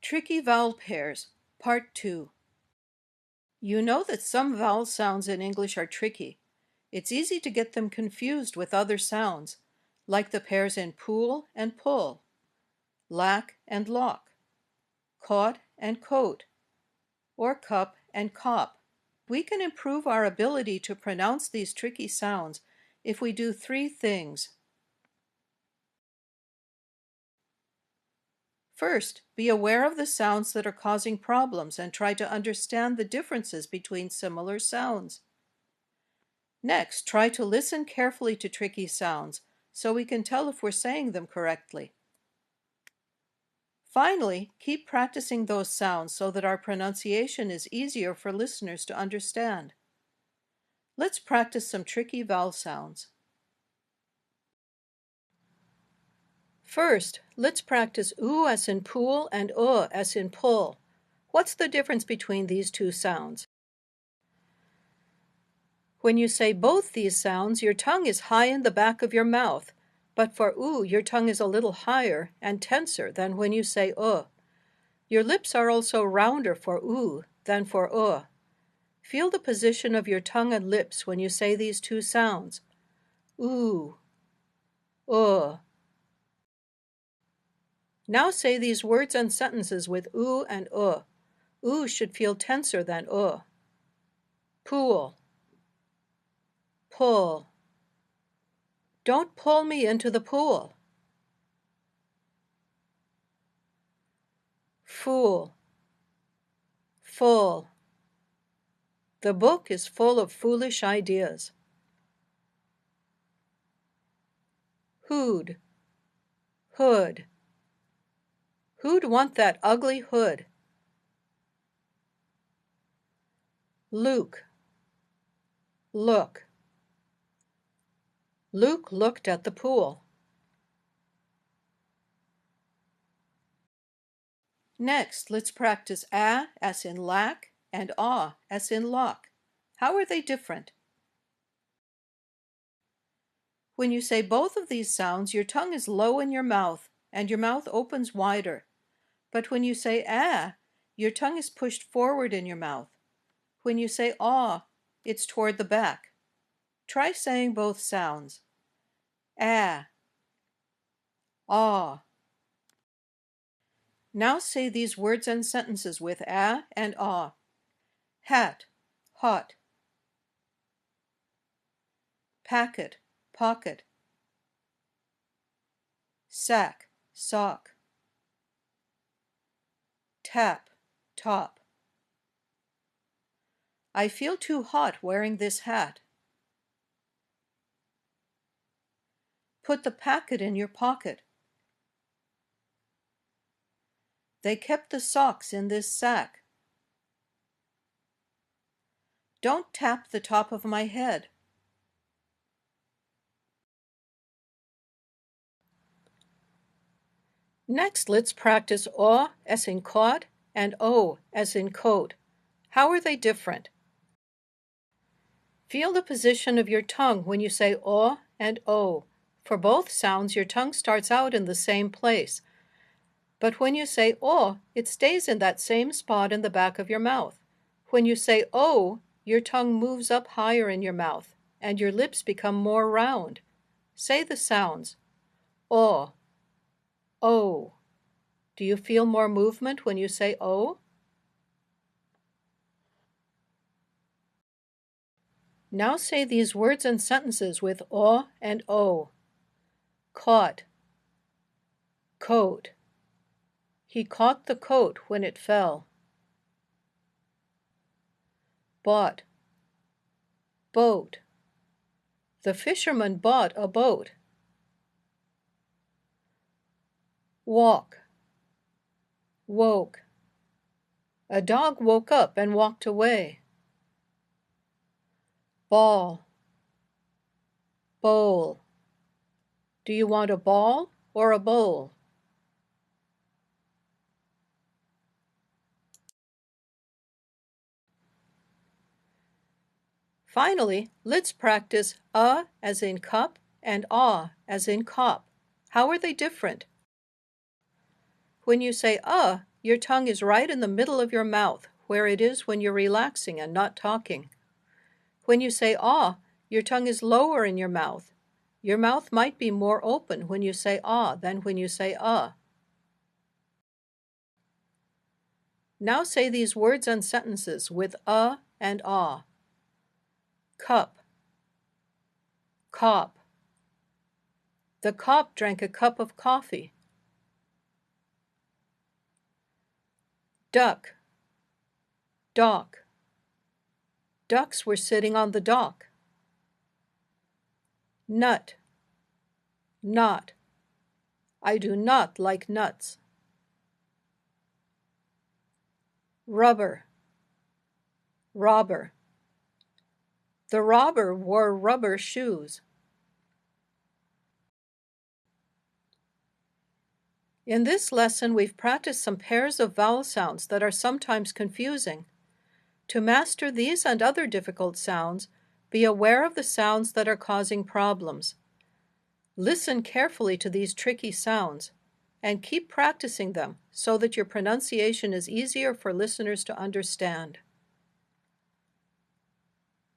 Tricky vowel pairs, Part 2. You know that some vowel sounds in English are tricky. It's easy to get them confused with other sounds, like the pairs in pool and pull, lack and lock, caught and coat, or cup and cop. We can improve our ability to pronounce these tricky sounds if we do three things. First, be aware of the sounds that are causing problems and try to understand the differences between similar sounds. Next, try to listen carefully to tricky sounds so we can tell if we're saying them correctly. Finally, keep practicing those sounds so that our pronunciation is easier for listeners to understand. Let's practice some tricky vowel sounds. First, let's practice oo as in pool and as in pull. What's the difference between these two sounds? When you say both these sounds, your tongue is high in the back of your mouth, but for oo, your tongue is a little higher and tenser than when you say Your lips are also rounder for oo than for Feel the position of your tongue and lips when you say these two sounds. Oo, Now say these words and sentences with oo and Oo should feel tenser than Pool, pull. Don't pull me into the pool. Fool, full. The book is full of foolish ideas. Hood, hood. Who'd want that ugly hood? Luke, look. Luke looked at the pool. Next, let's practice as in lack and as in lock. How are they different? When you say both of these sounds, your tongue is low in your mouth and your mouth opens wider. But when you say your tongue is pushed forward in your mouth. When you say it's toward the back. Try saying both sounds. Aw. Now say these words and sentences with and Hat, hot. Packet, pocket. Sack, sock. Tap, top. I feel too hot wearing this hat. Put the packet in your pocket. They kept the socks in this sack. Don't tap the top of my head. Next, let's practice as in caught and O as in coat. How are they different? Feel the position of your tongue when you say and O. For both sounds, your tongue starts out in the same place. But when you say it stays in that same spot in the back of your mouth. When you say O, your tongue moves up higher in your mouth, and your lips become more round. Say the sounds. O. Do you feel more movement when you say O? Now say these words and sentences with and O. Caught, coat. He caught the coat when it fell. Bought, boat. The fisherman bought a boat. Walk, woke. A dog woke up and walked away. Ball, bowl. Do you want a ball or a bowl? Finally, let's practice as in cup and as in cop. How are they different? When you say Your tongue is right in the middle of your mouth, where it is when you're relaxing and not talking. When you say ah, your tongue is lower in your mouth. Your mouth might be more open when you say ah than when you say Now say these words and sentences with and ah. Cup, cop. The cop drank a cup of coffee. Duck, dock. Ducks were sitting on the dock. Nut, not. I do not like nuts. Rubber, robber. The robber wore rubber shoes. In this lesson, we've practiced some pairs of vowel sounds that are sometimes confusing. To master these and other difficult sounds, be aware of the sounds that are causing problems. Listen carefully to these tricky sounds and keep practicing them so that your pronunciation is easier for listeners to understand.